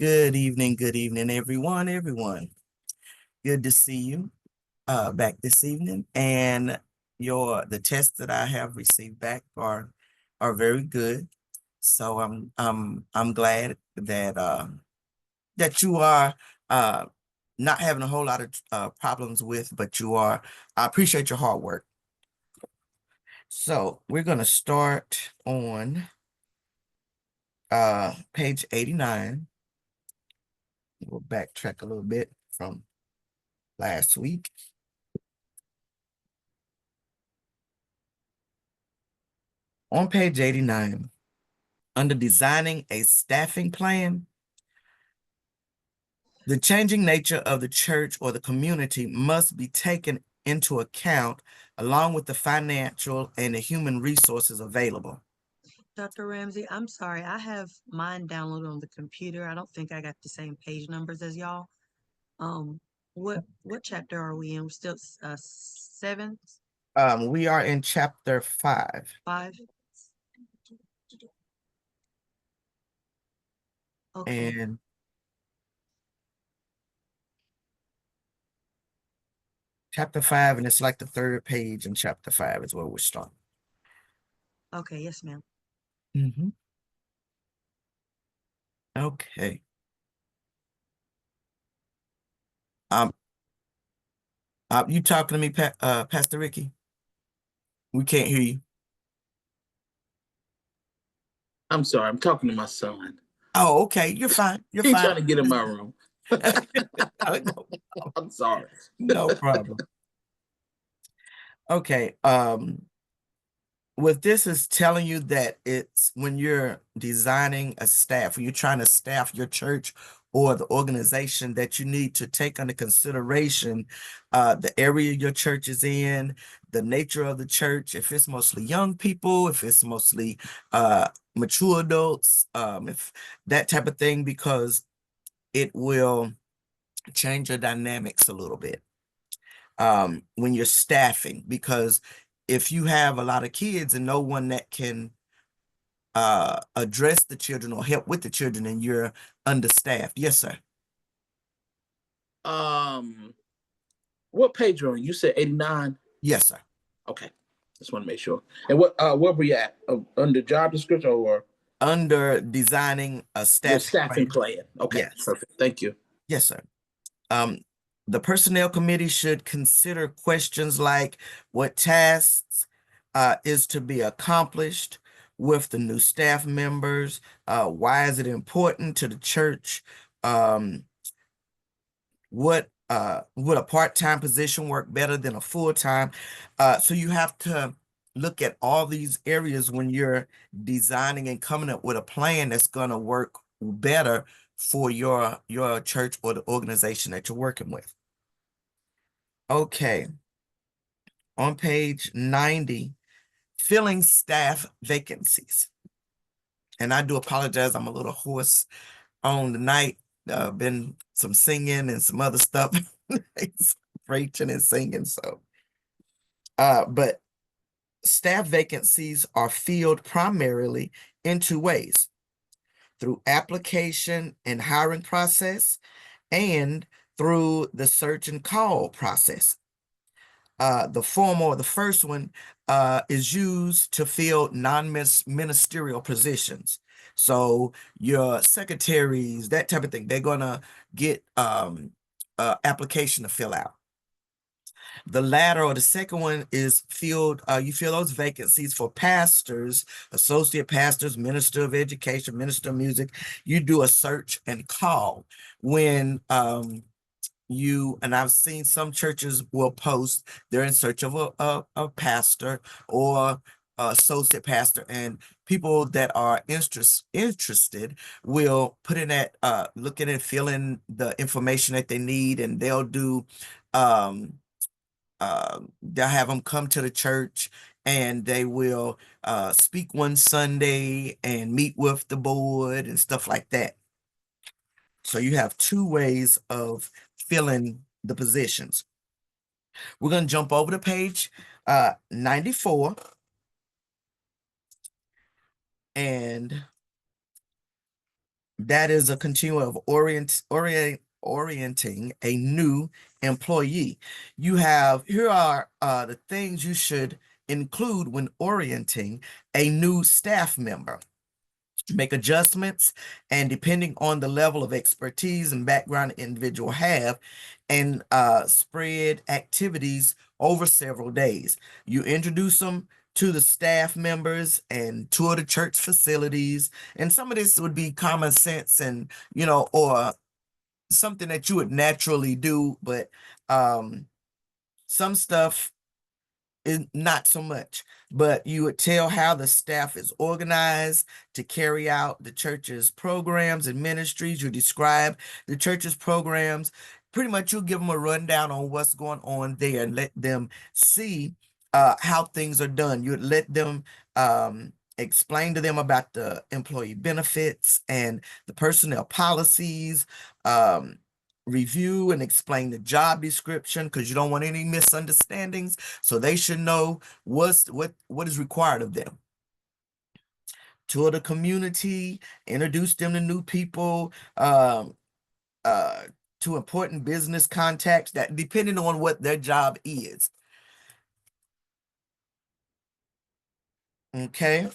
Good evening, everyone. Good to see you back this evening. And the tests that I have received back are very good. So I'm glad that you are uh not having a whole lot of problems with, but I appreciate your hard work. So we're gonna start on page 89. We'll backtrack a little bit from last week. On page 89, under designing a staffing plan, the changing nature of the church or the community must be taken into account along with the financial and the human resources available. Dr. Ramsey, I'm sorry. I have mine downloaded on the computer. I don't think I got the same page numbers as y'all. Um, what chapter are we in? We're still seven, We are in chapter 5. five. Okay. And chapter 5, and it's like the third page in chapter 5 is where we're starting. Okay. Yes, ma'am. Okay. Um, you talking to me, Pastor Ricky? We can't hear you. I'm sorry, I'm talking to my son. Oh, okay. You're fine. You're He's fine. trying to get in my room. No, I'm sorry. no problem. Okay. What this is telling you that it's when you're designing a staff, when you're trying to staff your church or the organization, that you need to take under consideration the area your church is in, the nature of the church, if it's mostly young people, if it's mostly mature adults, if that type of thing, because it will change your dynamics a little bit when you're staffing, because if you have a lot of kids and no one that can address the children or help with the children, and you're understaffed. Yes, sir. What page are you on? You said 89? Yes, sir. Okay. Just want to make sure. And where were we at? Under job description or Under designing a your staffing staffing plan. plan? Okay, Yes. perfect. Thank you. Yes, sir. The personnel committee should consider questions like what tasks is to be accomplished with the new staff members. Why is it important to the church? Would a part-time position work better than a full-time? So you have to look at all these areas when you're designing and coming up with a plan that's going to work better for your church or the organization that you're working with. Okay. On page 90, filling staff vacancies. And I do apologize, I'm a little hoarse on the night. Been some singing and some other stuff, preaching and singing. So, but staff vacancies are filled primarily in two ways: through application and hiring process, and through the search and call process. The former, or the first one, is used to fill non-ministerial positions. So your secretaries, that type of thing, they're gonna get application to fill out. The latter, or the second one, is filled, you fill those vacancies for pastors, associate pastors, minister of education, minister of music. You do a search and call when and I've seen some churches will post they're in search of a pastor or associate pastor, and people that are interested will put in that look at it, fill in the information that they need, and um they'll have them come to the church, and they will speak one Sunday and meet with the board and stuff like that. So you have two ways of filling the positions. We're going to jump over to page 94. And That is a continuum of orienting a new employee. Here are the things you should include when orienting a new staff member. Make adjustments, and depending on the level of expertise and background the individual have, and spread activities over several days. You introduce them to the staff members and tour the church facilities. And some of this would be common sense and, or something that you would naturally do, but some stuff is not so much. But you would tell how the staff is organized to carry out the church's programs and ministries. You describe the church's programs. Pretty much you'll give them a rundown on what's going on there and let them see how things are done. You'd let them explain to them about the employee benefits and the personnel policies, review and explain the job description, because you don't want any misunderstandings. So they should know what is required of them. Tour the community, introduce them to new people, to important business contacts, that depending on what their job is. Okay.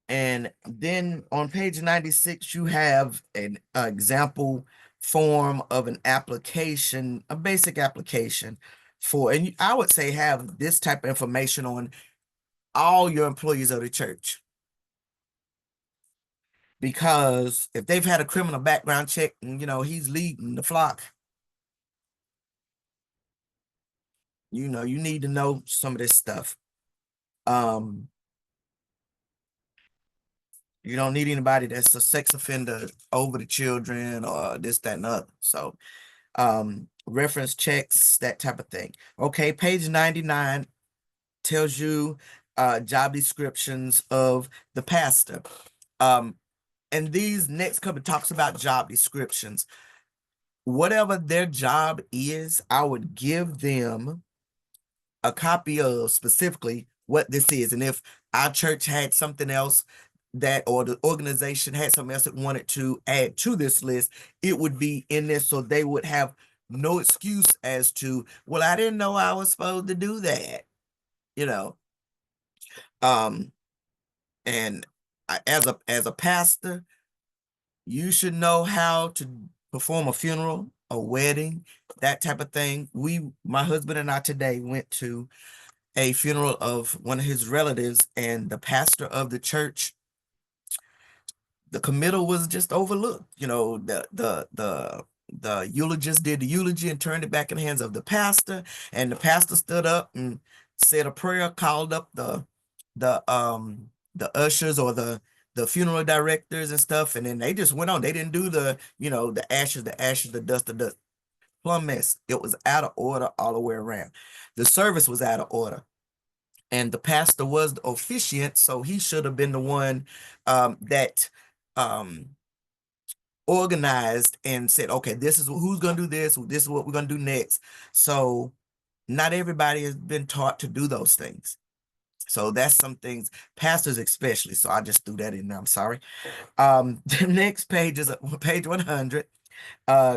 And then on page 96, you have an example form of an application, a basic application and I would say have this type of information on all your employees of the church. Because if they've had a criminal background check and, he's leading the flock, you need to know some of this stuff. You don't need anybody that's a sex offender over the children or this, that, and other. So, reference checks, that type of thing. Okay, page 99 tells you job descriptions of the pastor. And these next couple talks about job descriptions. Whatever their job is, I would give them a copy of specifically what this is. And if our church had something else or the organization had something else that wanted to add to this list, it would be in this, so they would have no excuse as to, well, I didn't know I was supposed to do that, and as a pastor, you should know how to perform a funeral, a wedding, that type of thing. My husband and I today went to a funeral of one of his relatives, and the pastor of the church, the committal was just overlooked. The eulogist did the eulogy and turned it back in the hands of the pastor, and the pastor stood up and said a prayer, called up the ushers or the funeral directors and stuff, and then they just went on. They didn't do the ashes, the dust, the dust. Plumb mess. It was out of order all the way around. The service was out of order. And the pastor was the officiant, so he should have been the one that organized and said, okay, this is who's going to do this. This is what we're going to do next. So not everybody has been taught to do those things. So that's some things, pastors especially. So I just threw that in there. I'm sorry. The next page is page 100.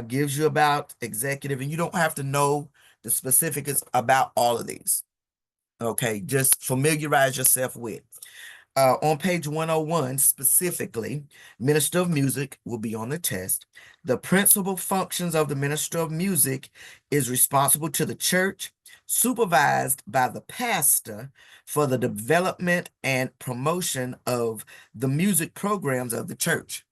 Gives you about executive, and you don't have to know the specifics about all of these. Okay, just familiarize yourself with. On page 101, specifically, minister of music will be on the test. The principal functions of the minister of music is responsible to the church, supervised by the pastor for the development and promotion of the music programs of the church.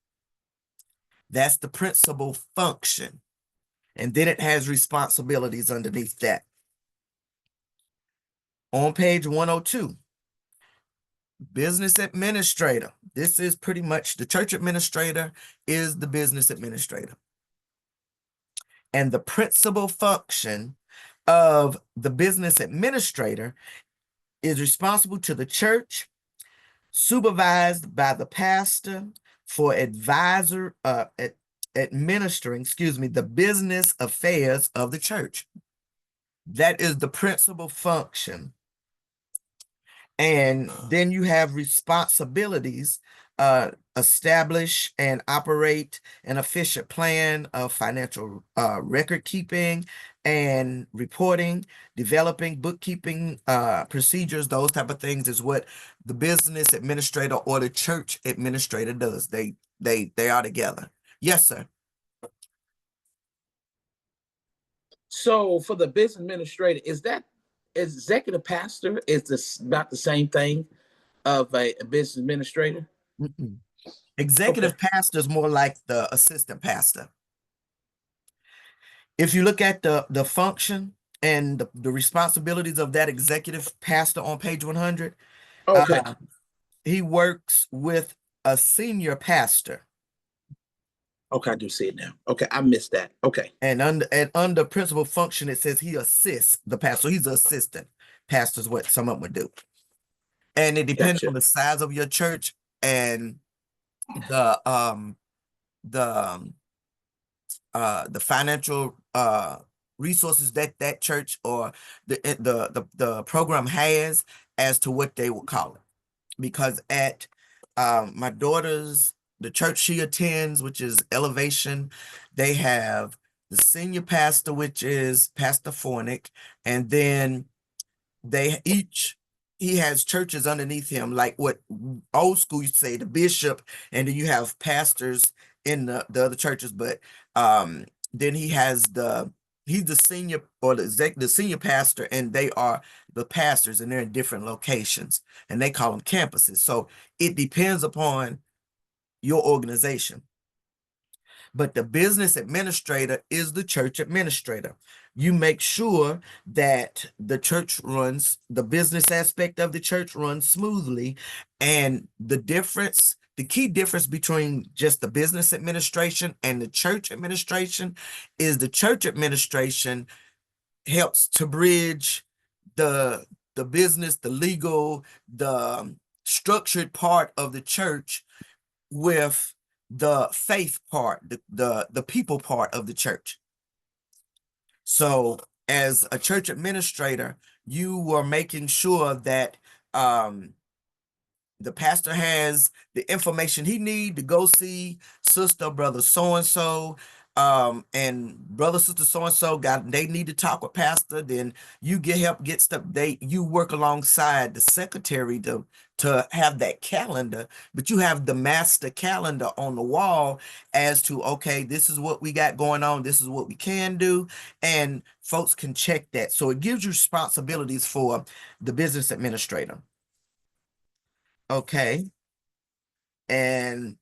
That's the principal function. And then it has responsibilities underneath that. On page 102, business administrator. This is pretty much the church administrator is the business administrator. And the principal function of the business administrator is responsible to the church, supervised by the pastor for administering, the business affairs of the church. That is the principal function. And then you have responsibilities establish and operate an efficient plan of financial record keeping and reporting, developing bookkeeping procedures. Those type of things is what the business administrator or the church administrator does. They are together. Yes, sir. So for the business administrator, is that executive pastor is this about the same thing of a business administrator? Mm-mm. Okay. Executive pastor is more like the assistant pastor. If you look at the function and the responsibilities of that executive pastor on page 100, Okay. he works with a senior pastor. Okay, I do see it now. Okay, I missed that. Okay. And under principal function, it says he assists the pastor. So he's an assistant pastor is what some of them would do. And it depends Gotcha. on the size of your church and the the financial resources that that church or the program has as to what they will call it. Because at my daughter's the church she attends, which is Elevation, they have the senior pastor, which is Pastor Fornick, and then they each he has churches underneath him, like what old school used to say, the bishop, and then you have pastors in the other churches. But then he's the senior or the senior pastor, and they are the pastors, and they're in different locations, and they call them campuses. So it depends upon your organization. But the business administrator is the church administrator. You make sure that the church runs, the business aspect of the church runs smoothly. And the key difference between just the business administration and the church administration is the church administration helps to bridge the business, the legal, the structured part of the church with the faith part, the people part of the church. So as a church administrator, you were making sure that the pastor has the information he need to go see sister, brother so-and-so, and brother, sister so-and-so they need to talk with pastor. Then you get help, get stuff. You work alongside the secretary to have that calendar, but you have the master calendar on the wall as to, okay, this is what we got going on, this is what we can do, and folks can check that. So it gives you responsibilities for the business administrator. Okay. And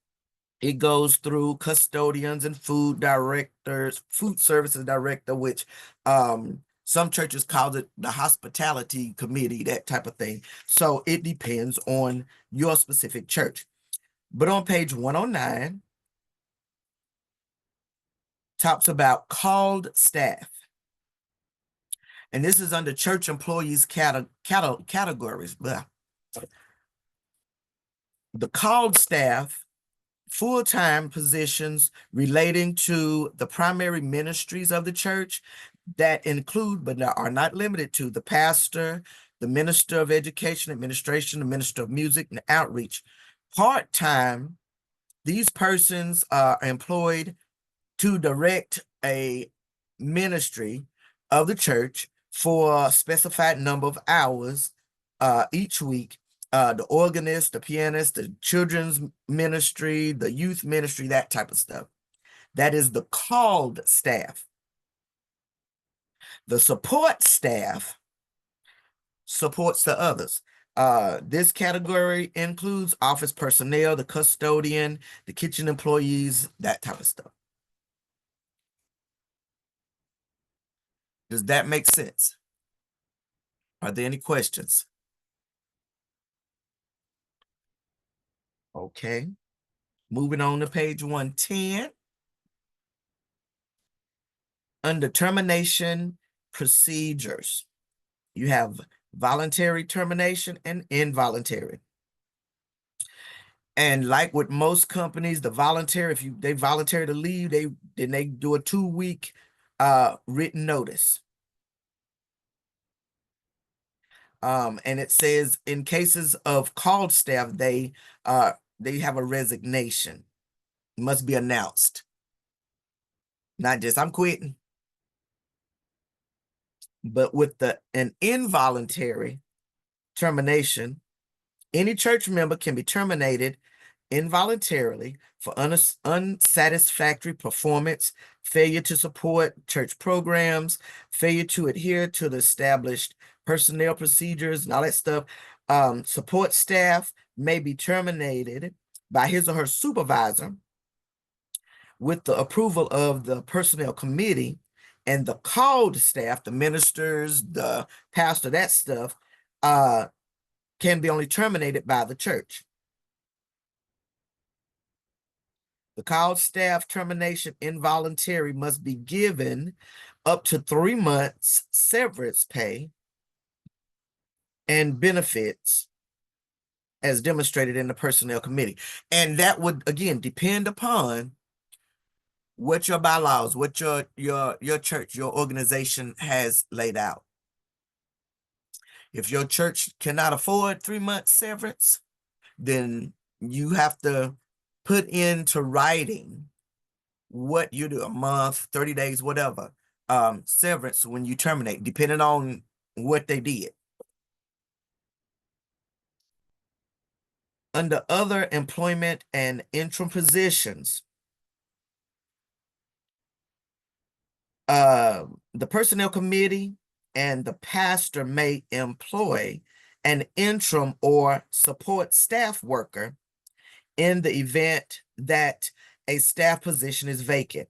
it goes through custodians and food directors, food services director, which some churches call it the hospitality committee, that type of thing. So it depends on your specific church. But on page 109, talks about called staff. And this is under church employees categories. Blah. The called staff, full-time positions relating to the primary ministries of the church that include but are not limited to the pastor, the minister of education, administration, the minister of music, and outreach. Part-time, these persons are employed to direct a ministry of the church for a specified number of hours each week. The organist, the pianist, the children's ministry, the youth ministry, that type of stuff. That is the called staff. The support staff supports the others. This category includes office personnel, the custodian, the kitchen employees, that type of stuff. Does that make sense? Are there any questions? Okay. Moving on to page 110. Under termination procedures, you have voluntary termination and involuntary. And like with most companies, the voluntary, if they voluntary to leave, then they do a 2-week written notice. And it says in cases of called staff, they they have a resignation. It must be announced. Not just I'm quitting. But with an involuntary termination, any church member can be terminated involuntarily for unsatisfactory performance, failure to support church programs, failure to adhere to the established personnel procedures and all that stuff. Support staff may be terminated by his or her supervisor with the approval of the personnel committee, and the called staff, the ministers, the pastor, that stuff, can be only terminated by the church. The called staff termination involuntary must be given up to 3 months severance pay and benefits as demonstrated in the personnel committee. And that would, again, depend upon what your bylaws, what your church, your organization has laid out. If your church cannot afford 3 months severance, then you have to put into writing what you do, a month, 30 days, whatever, severance when you terminate, depending on what they did. Under other employment and interim positions, the personnel committee and the pastor may employ an interim or support staff worker in the event that a staff position is vacant.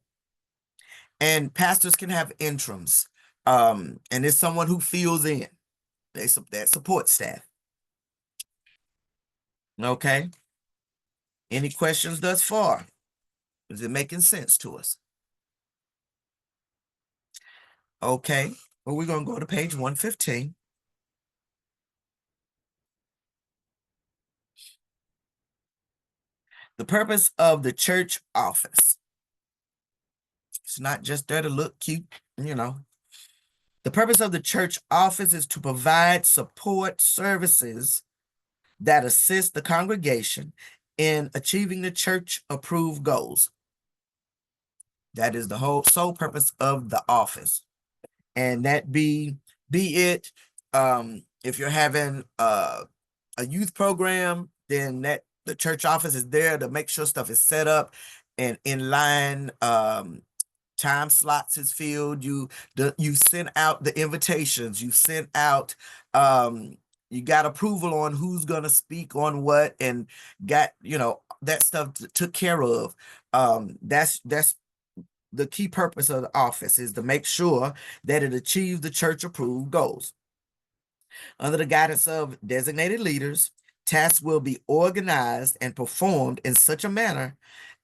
And pastors can have interims, and it's someone who fills in that support staff. Okay. Any questions thus far? Is it making sense to us? Okay. Well, we're going to go to page 115. The purpose of the church office. It's not just there to look cute, you know. The purpose of the church office is to provide support services that assist the congregation in achieving the church approved goals. That is the whole sole purpose of the office. And that be it, if you're having a youth program, then that the church office is there to make sure stuff is set up and in line. Time slots is filled. You sent out the invitations. You sent out. You got approval on who's gonna speak on what, and got that stuff took care of. That's the key purpose of the office, is to make sure that it achieves the church approved goals. Under the guidance of designated leaders, tasks will be organized and performed in such a manner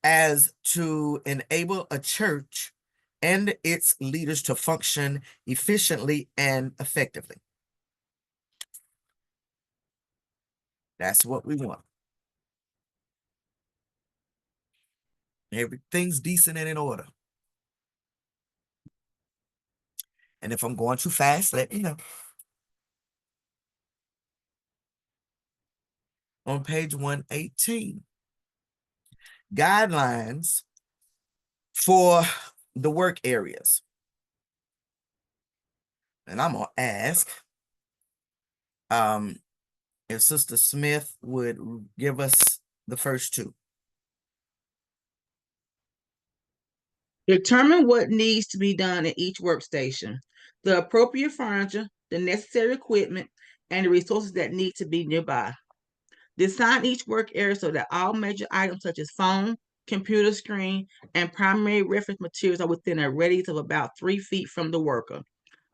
as to enable a church and its leaders to function efficiently and effectively. That's what we want. Everything's decent and in order. And if I'm going too fast, let me know. On page 118, guidelines for the work areas. And I'm going to ask if Sister Smith would give us the first two. Determine what needs to be done at each workstation, the appropriate furniture, the necessary equipment, and the resources that need to be nearby. Design each work area so that all major items such as phone, computer screen, and primary reference materials are within a radius of about 3 feet from the worker.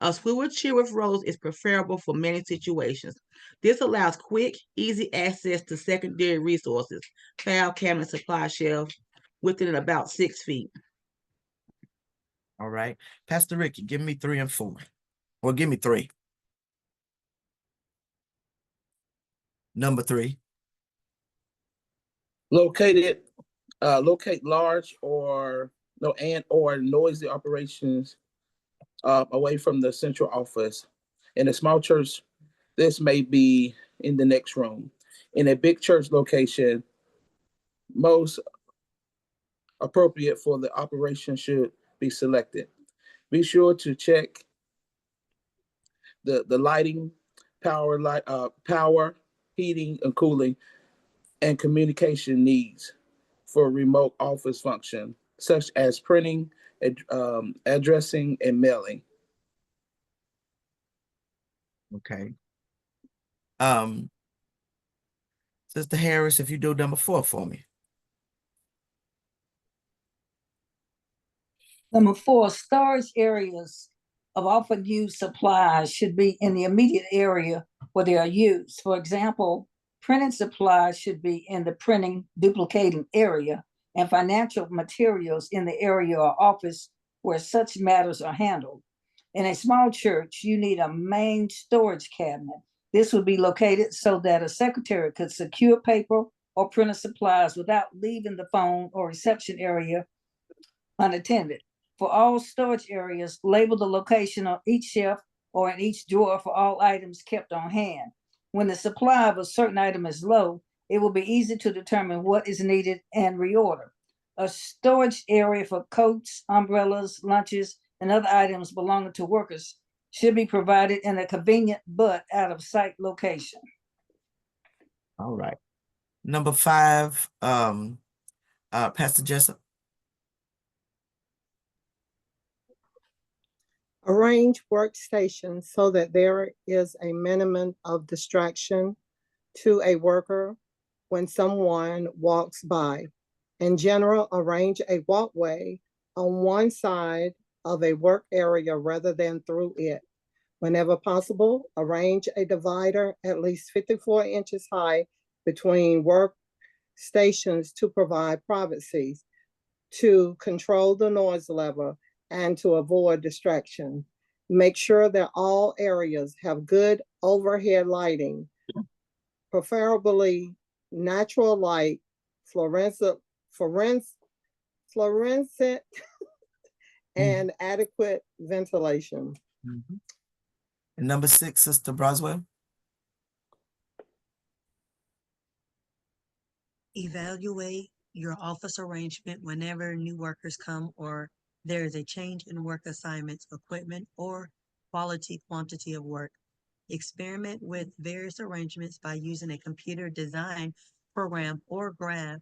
A swivel chair with rows is preferable for many situations. This allows quick, easy access to secondary resources, file cabinet, supply shelves, within about 6 feet. All right. Pastor Ricky, give me 3 and 4. Or give me 3. Number 3. Locate large or noisy operations away from the central office. In a small church, this may be in the next room. In a big church location, most appropriate for the operation should be selected. Be sure to check the lighting, power, heating and cooling, and communication needs for remote office function, such as printing, addressing, and mailing. Okay. Sister Harris, if you do number 4 for me. Number 4, storage areas of often used supplies should be in the immediate area where they are used. For example, printing supplies should be in the printing, duplicating area, and financial materials in the area or office where such matters are handled. In a small church, you need a main storage cabinet. This would be located so that a secretary could secure paper or printer supplies without leaving the phone or reception area unattended. For all storage areas, label the location on each shelf or in each drawer for all items kept on hand. When the supply of a certain item is low, it will be easy to determine what is needed and reorder. A storage area for coats, umbrellas, lunches, and other items belonging to workers should be provided in a convenient but out of sight location. All right. Number 5, Pastor Jessup. Arrange workstations so that there is a minimum of distraction to a worker when someone walks by. In general, arrange a walkway on one side of a work area rather than through it. Whenever possible, arrange a divider at least 54 inches high between workstations to provide privacy, to control the noise level, and to avoid distraction. Make sure that all areas have good overhead lighting, preferably natural light, fluorescent, and adequate ventilation. Mm-hmm. And number 6, Sister Broswell. Evaluate your office arrangement whenever new workers come or there is a change in work assignments, equipment, or quantity of work. Experiment with various arrangements by using a computer design program or graph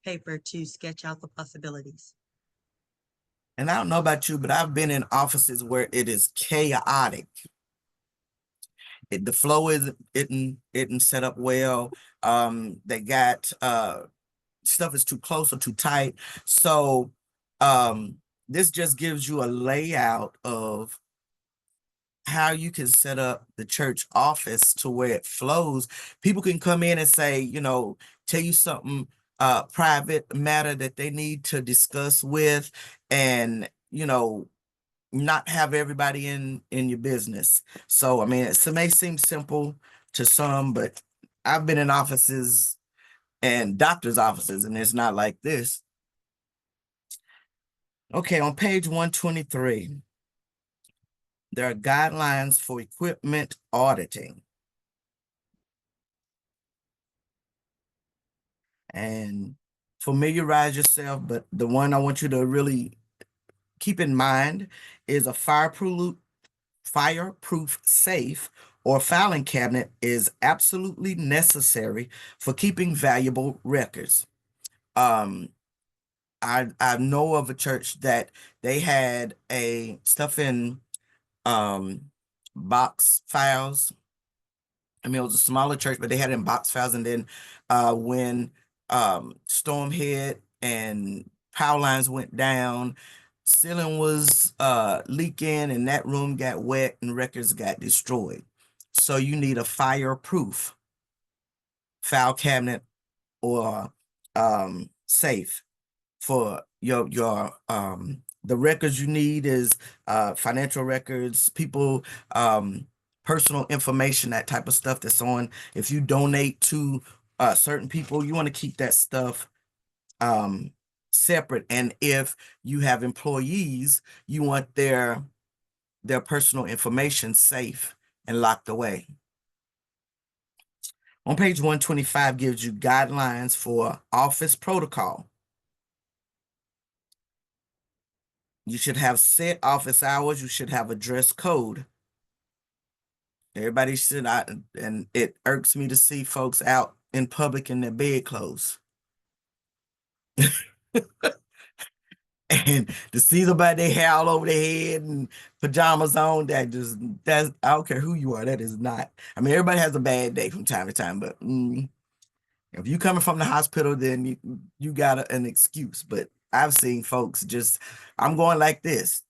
paper to sketch out the possibilities. And I don't know about you, but I've been in offices where it is chaotic. The flow isn't set up well. They got stuff is too close or too tight. So this just gives you a layout of how you can set up the church office to where it flows. People can come in and say, tell you something private matter that they need to discuss with, and not have everybody in your business. So I mean, it may seem simple to some, but I've been in offices and doctors' offices, and it's not like this. Okay, on page 123, there are guidelines for equipment auditing. And familiarize yourself, but the one I want you to really keep in mind is a fireproof safe or filing cabinet is absolutely necessary for keeping valuable records. I know of a church that they had a stuff in box files. I mean, it was a smaller church, but they had it in box files. And then when storm hit and power lines went down, ceiling was leaking, and that room got wet and records got destroyed. So you need a fireproof file cabinet or safe for your the records you need is financial records, people personal information, that type of stuff that's on. If you donate to certain people, you want to keep that stuff separate. And if you have employees, you want their personal information safe and locked away. On page 125 gives you guidelines for office protocol. You should have set office hours. You should have a dress code. Everybody should, and it irks me to see folks out in public in their bedclothes. And to see somebody they hair all over their head and pajamas on, that's I don't care who you are, that is not. I mean, everybody has a bad day from time to time, but if you coming from the hospital, then you got an excuse. But I've seen folks just, I'm going like this.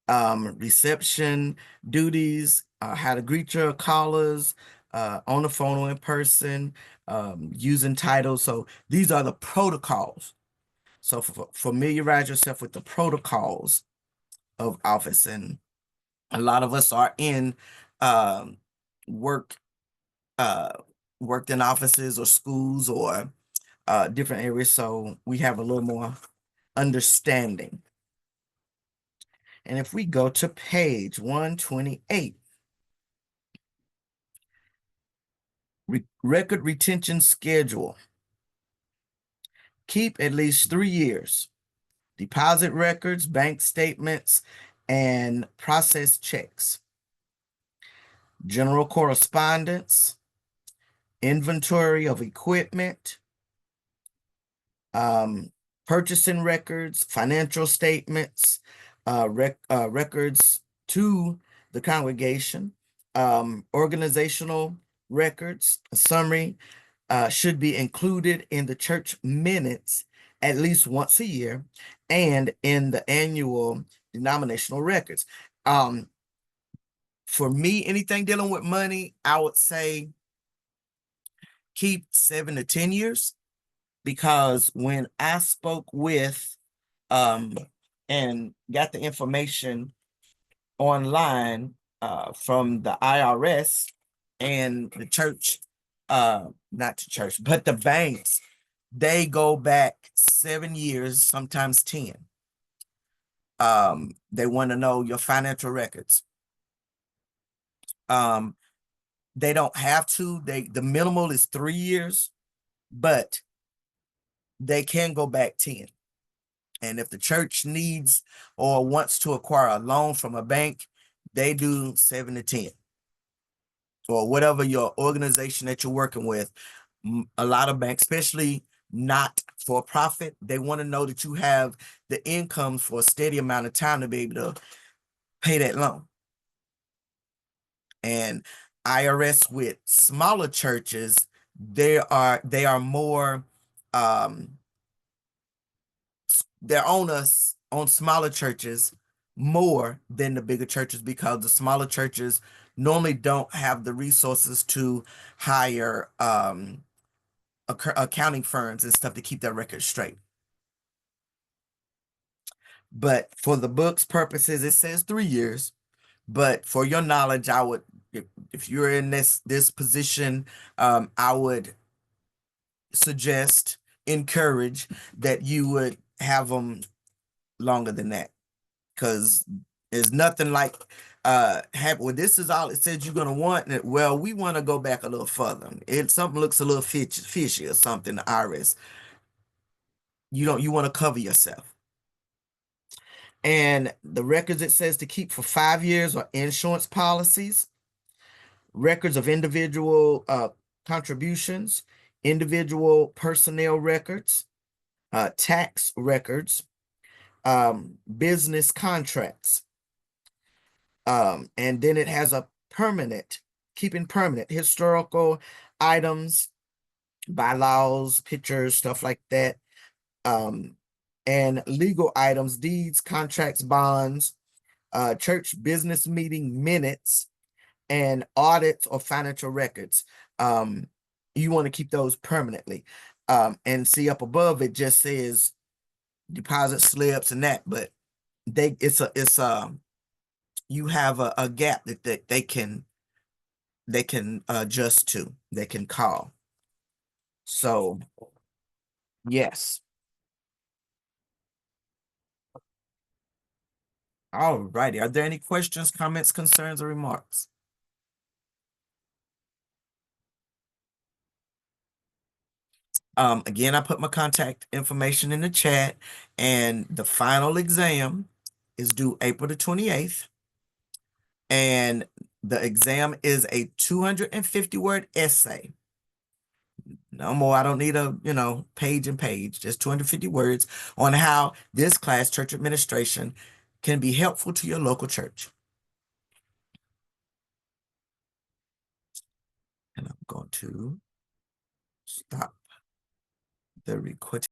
Reception duties, how to greet your callers, on the phone or in person, using titles. So these are the protocols. So familiarize yourself with the protocols of office. And a lot of us are in work, worked in offices or schools or different areas. So we have a little more understanding. And if we go to page 128, record retention schedule. Keep at least 3 years. Deposit records, bank statements, and process checks. General correspondence, inventory of equipment, purchasing records, financial statements, records to the congregation, organizational records, a summary should be included in the church minutes at least once a year and in the annual denominational records. For me, anything dealing with money, I would say keep 7 to 10 years, because when I spoke with and got the information online from the IRS and the church, not the church, but the banks, they go back 7 years, sometimes 10. They want to know your financial records. They don't have to. The minimal is 3 years, but they can go back 10. And if the church needs or wants to acquire a loan from a bank, they do 7 to 10. Or whatever your organization that you're working with. A lot of banks, especially not for profit, they want to know that you have the income for a steady amount of time to be able to pay that loan. And IRS with smaller churches, they are more they're on smaller churches more than the bigger churches, because the smaller churches normally don't have the resources to hire accounting firms and stuff to keep their records straight. But for the book's purposes, it says 3 years. But for your knowledge, I would, if you're in this position, I would suggest, encourage that you would have them longer than that, because there's nothing like well, this is all it says you're gonna want. Well, we want to go back a little further. If something looks a little fishy or something, the IRS, you want to cover yourself. And the records it says to keep for 5 years are insurance policies, records of individual contributions, individual personnel records, tax records, business contracts. And then it has a keeping permanent historical items, bylaws, pictures, stuff like that. And legal items, deeds, contracts, bonds, church business meeting minutes, and audits or financial records. You want to keep those permanently. And see up above it just says deposit slips and that, but you have a gap that they can adjust to, they can call. So yes. All righty. Are there any questions, comments, concerns, or remarks? Again, I put my contact information in the chat, and the final exam is due April the 28th. And the exam is a 250-word essay. No more. I don't need a, page and page, just 250 words on how this class, church administration, can be helpful to your local church. And I'm going to stop the recording.